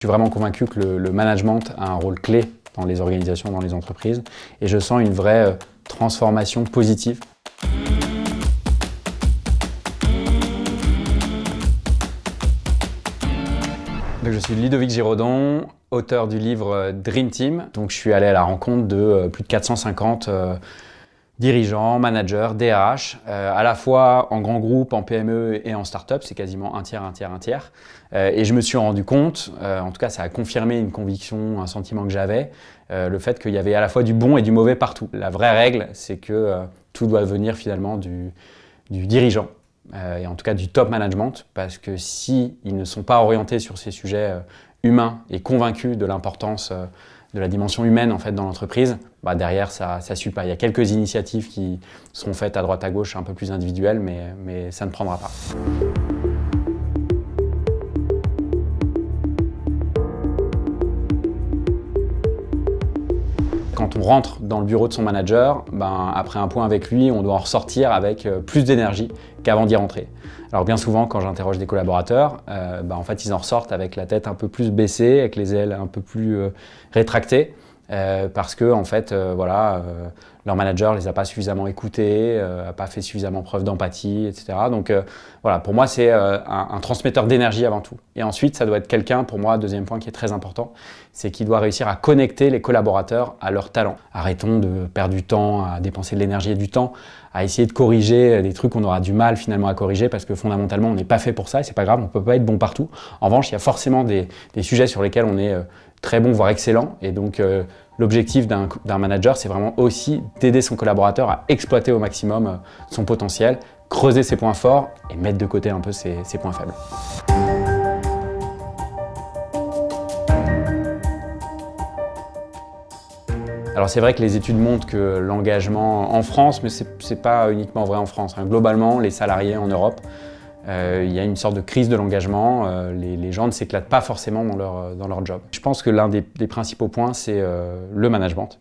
Je suis vraiment convaincu que le management a un rôle clé dans les organisations, dans les entreprises, et je sens une vraie transformation positive. Donc, je suis Ludovic Giraudon, auteur du livre Dream Team. Donc, je suis allé à la rencontre de plus de 450 dirigeants, managers, DRH, à la fois en grand groupe, en PME et en start-up. C'est quasiment un tiers, un tiers, un tiers. Et je me suis rendu compte, en tout cas ça a confirmé une conviction, un sentiment que j'avais, le fait qu'il y avait à la fois du bon et du mauvais partout. La vraie règle, c'est que tout doit venir finalement du dirigeant, et en tout cas du top management, parce que s'ils ne sont pas orientés sur ces sujets humains et convaincus de l'importance de la dimension humaine en fait, dans l'entreprise, bah derrière ça ne suit pas. Il y a quelques initiatives qui seront faites à droite à gauche, un peu plus individuelles, mais ça ne prendra pas. Quand on rentre dans le bureau de son manager, après un point avec lui, on doit en ressortir avec plus d'énergie qu'avant d'y rentrer. Alors bien souvent, quand j'interroge des collaborateurs, en fait, ils en ressortent avec la tête un peu plus baissée, avec les ailes un peu plus rétractées, parce que en fait, leur manager les a pas suffisamment écoutés, a pas fait suffisamment preuve d'empathie, etc. Donc voilà, pour moi, c'est un transmetteur d'énergie avant tout. Et ensuite, ça doit être quelqu'un, pour moi, deuxième point qui est très important, c'est qu'il doit réussir à connecter les collaborateurs à leurs talents. Arrêtons de perdre du temps, à dépenser de l'énergie et du temps, à essayer de corriger des trucs qu'on aura du mal finalement à corriger parce que fondamentalement, on n'est pas fait pour ça et c'est pas grave, on peut pas être bon partout. En revanche, il y a forcément des sujets sur lesquels on est très bon, voire excellent. Et donc, l'objectif d'un manager, c'est vraiment aussi d'aider son collaborateur à exploiter au maximum son potentiel, creuser ses points forts et mettre de côté un peu ses points faibles. Alors c'est vrai que les études montrent que l'engagement en France, mais c'est pas uniquement vrai en France, hein. Globalement, les salariés en Europe, il y a une sorte de crise de l'engagement, les gens ne s'éclatent pas forcément dans leur job. Je pense que l'un des principaux points, c'est le management,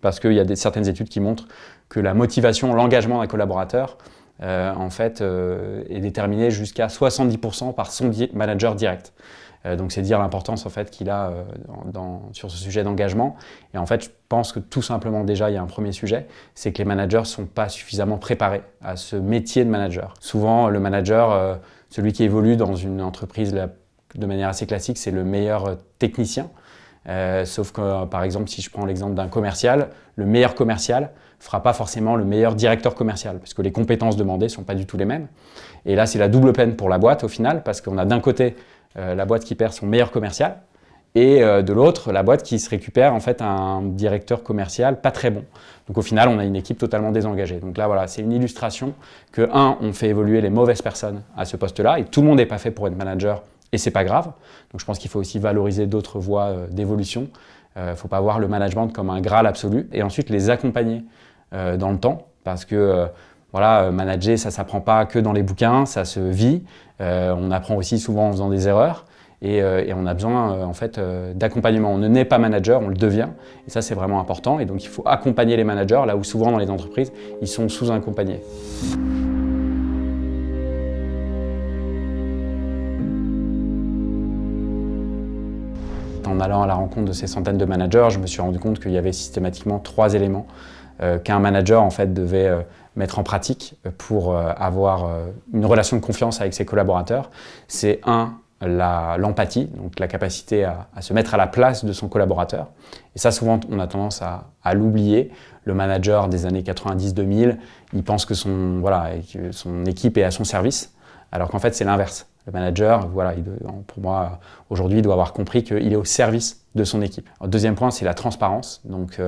parce qu'il y a certaines études qui montrent que la motivation, l'engagement d'un collaborateur, est déterminé jusqu'à 70% par son manager direct. Donc c'est dire l'importance en fait, qu'il a sur ce sujet d'engagement. Et en fait, je pense que tout simplement déjà, il y a un premier sujet, c'est que les managers ne sont pas suffisamment préparés à ce métier de manager. Souvent, le manager, celui qui évolue dans une entreprise de manière assez classique, c'est le meilleur technicien. Sauf que, par exemple, si je prends l'exemple d'un commercial, le meilleur commercial ne fera pas forcément le meilleur directeur commercial, parce que les compétences demandées ne sont pas du tout les mêmes. Et là, c'est la double peine pour la boîte au final, parce qu'on a d'un côté la boîte qui perd son meilleur commercial, et de l'autre, la boîte qui se récupère en fait un directeur commercial pas très bon. Donc au final, on a une équipe totalement désengagée. Donc là, voilà, c'est une illustration que, on fait évoluer les mauvaises personnes à ce poste-là, et tout le monde n'est pas fait pour être manager, et c'est pas grave. Donc je pense qu'il faut aussi valoriser d'autres voies d'évolution. Il ne faut pas voir le management comme un graal absolu, et ensuite les accompagner dans le temps, parce que manager, ça ne s'apprend pas que dans les bouquins, ça se vit. On apprend aussi souvent en faisant des erreurs, et on a besoin d'accompagnement. On ne naît pas manager, on le devient, et ça c'est vraiment important. Et donc il faut accompagner les managers, là où souvent dans les entreprises, ils sont sous-accompagnés. En allant à la rencontre de ces centaines de managers, je me suis rendu compte qu'il y avait systématiquement 3 éléments qu'un manager en fait, devait mettre en pratique pour avoir une relation de confiance avec ses collaborateurs. C'est l'empathie, donc la capacité à se mettre à la place de son collaborateur. Et ça, souvent, on a tendance à l'oublier. Le manager des années 90-2000, il pense que son équipe est à son service, alors qu'en fait, c'est l'inverse. Le manager, pour moi, aujourd'hui, il doit avoir compris qu'il est au service de son équipe. Le deuxième point, c'est la transparence. Donc,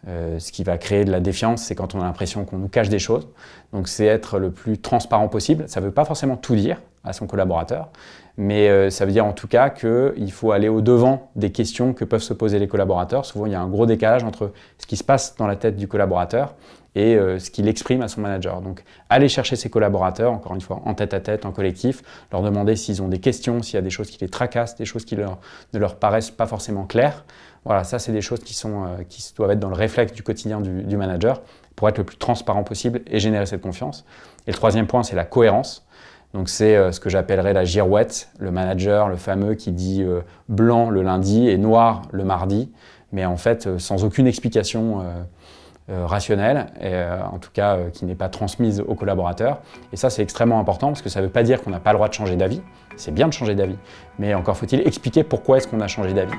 ce qui va créer de la défiance, c'est quand on a l'impression qu'on nous cache des choses. Donc, c'est être le plus transparent possible. Ça ne veut pas forcément tout dire à son collaborateur, mais ça veut dire en tout cas qu'il faut aller au-devant des questions que peuvent se poser les collaborateurs. Souvent, il y a un gros décalage entre ce qui se passe dans la tête du collaborateur et ce qu'il exprime à son manager. Donc, aller chercher ses collaborateurs, encore une fois, en tête-à-tête, en collectif, leur demander s'ils ont des questions, s'il y a des choses qui les tracassent, des choses qui ne leur paraissent pas forcément claires. Voilà, ça, c'est des choses qui doivent être dans le réflexe du quotidien du manager pour être le plus transparent possible et générer cette confiance. Et le troisième point, c'est la cohérence. Donc c'est ce que j'appellerais la girouette, le manager, le fameux qui dit blanc le lundi et noir le mardi, mais en fait sans aucune explication rationnelle, et en tout cas qui n'est pas transmise aux collaborateurs. Et ça c'est extrêmement important parce que ça ne veut pas dire qu'on n'a pas le droit de changer d'avis, c'est bien de changer d'avis, mais encore faut-il expliquer pourquoi est-ce qu'on a changé d'avis.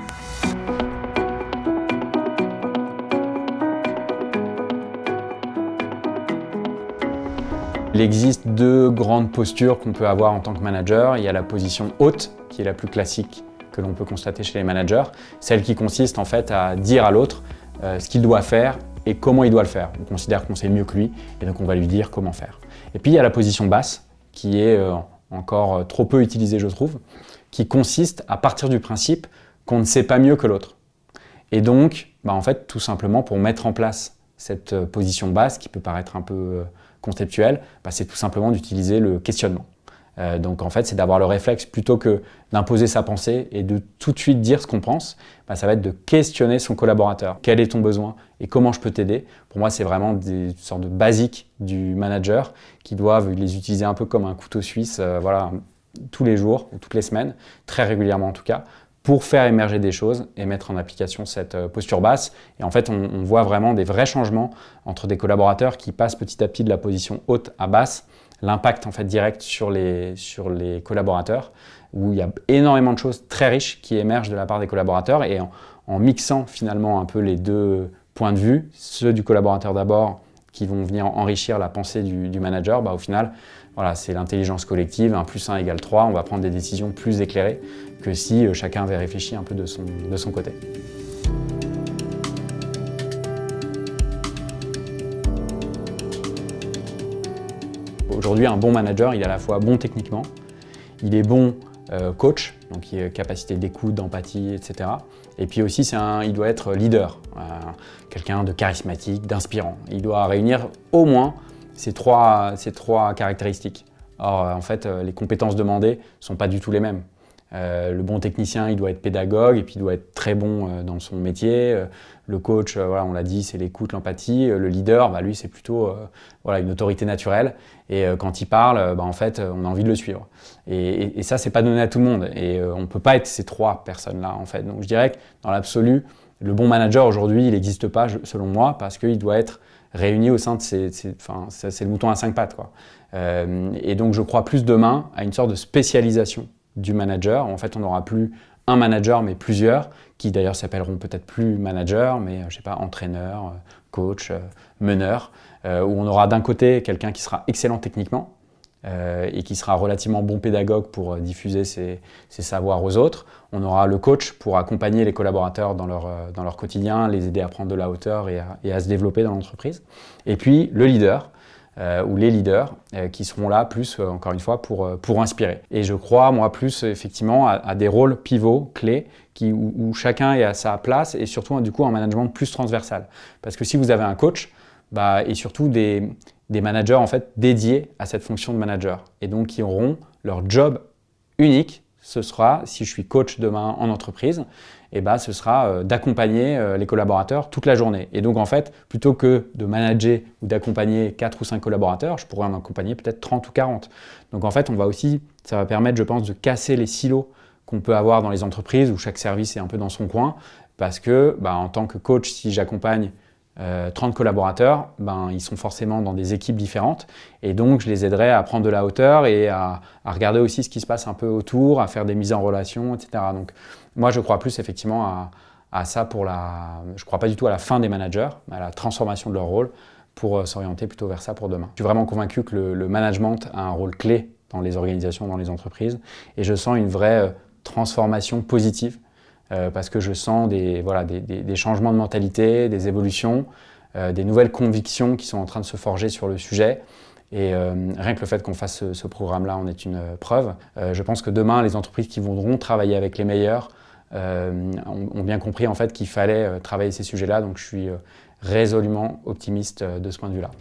Il existe deux grandes postures qu'on peut avoir en tant que manager. Il y a la position haute, qui est la plus classique que l'on peut constater chez les managers, celle qui consiste en fait à dire à l'autre ce qu'il doit faire et comment il doit le faire. On considère qu'on sait mieux que lui et donc on va lui dire comment faire. Et puis il y a la position basse, qui est encore trop peu utilisée je trouve, qui consiste à partir du principe qu'on ne sait pas mieux que l'autre. Et donc, en fait, tout simplement pour mettre en place cette position basse, qui peut paraître un peu conceptuelle, c'est tout simplement d'utiliser le questionnement. Donc en fait, c'est d'avoir le réflexe, plutôt que d'imposer sa pensée et de tout de suite dire ce qu'on pense, ça va être de questionner son collaborateur. Quel est ton besoin et comment je peux t'aider? Pour moi, c'est vraiment des sortes de basiques du manager qui doivent les utiliser un peu comme un couteau suisse, voilà, tous les jours ou toutes les semaines, très régulièrement en tout cas, pour faire émerger des choses et mettre en application cette posture basse. Et en fait, on voit vraiment des vrais changements entre des collaborateurs qui passent petit à petit de la position haute à basse, l'impact en fait direct sur les collaborateurs, où il y a énormément de choses très riches qui émergent de la part des collaborateurs. Et en mixant finalement un peu les deux points de vue, ceux du collaborateur d'abord, qui vont venir enrichir la pensée du manager, au final, voilà, c'est l'intelligence collective, 1 + 1 = 3, on va prendre des décisions plus éclairées que si chacun avait réfléchi un peu de son côté. Aujourd'hui, un bon manager, il est à la fois bon techniquement, il est bon coach, donc il a capacité d'écoute, d'empathie, etc. Et puis aussi, il doit être leader, quelqu'un de charismatique, d'inspirant. Il doit réunir au moins ces trois caractéristiques. Or, en fait, les compétences demandées ne sont pas du tout les mêmes. Le bon technicien, il doit être pédagogue et puis il doit être très bon dans son métier. Le coach, voilà, on l'a dit, c'est l'écoute, l'empathie. Le leader, lui, c'est plutôt voilà, une autorité naturelle. Et quand il parle, en fait, on a envie de le suivre. Et ça, c'est pas donné à tout le monde. Et on ne peut pas être ces trois personnes-là, en fait. Donc je dirais que dans l'absolu, le bon manager aujourd'hui, il n'existe pas, selon moi, parce qu'il doit être réuni au sein de c'est le mouton à 5 pattes, quoi. Et donc je crois plus demain à une sorte de spécialisation du manager. En fait, on n'aura plus un manager, mais plusieurs, qui d'ailleurs s'appelleront peut-être plus manager, mais je sais pas, entraîneur, coach, meneur, où on aura d'un côté quelqu'un qui sera excellent techniquement et qui sera relativement bon pédagogue pour diffuser ses savoirs aux autres. On aura le coach pour accompagner les collaborateurs dans leur quotidien, les aider à prendre de la hauteur et à se développer dans l'entreprise. Et puis le leader, ou les leaders qui seront là plus, encore une fois, pour inspirer. Et je crois, moi, plus effectivement à des rôles pivots, clés, où chacun est à sa place et surtout, du coup, un management plus transversal. Parce que si vous avez un coach, et surtout des managers en fait dédiés à cette fonction de manager et donc qui auront leur job unique, ce sera, si je suis coach demain en entreprise, ce sera d'accompagner les collaborateurs toute la journée. Et donc en fait, plutôt que de manager ou d'accompagner 4 ou 5 collaborateurs, je pourrais en accompagner peut-être 30 ou 40. Donc en fait, ça va permettre, je pense, de casser les silos qu'on peut avoir dans les entreprises où chaque service est un peu dans son coin, parce que en tant que coach, si j'accompagne 30 collaborateurs, ils sont forcément dans des équipes différentes et donc je les aiderai à prendre de la hauteur et à regarder aussi ce qui se passe un peu autour, à faire des mises en relation, etc. Donc moi je crois plus effectivement à ça je crois pas du tout à la fin des managers, mais à la transformation de leur rôle pour s'orienter plutôt vers ça pour demain. Je suis vraiment convaincu que le management a un rôle clé dans les organisations, dans les entreprises et je sens une vraie transformation positive. Parce que je sens des changements de mentalité, des évolutions, des nouvelles convictions qui sont en train de se forger sur le sujet. Et rien que le fait qu'on fasse ce programme-là en est une preuve. Je pense que demain, les entreprises qui voudront travailler avec les meilleurs ont bien compris en fait qu'il fallait travailler ces sujets-là. Donc je suis résolument optimiste de ce point de vue-là.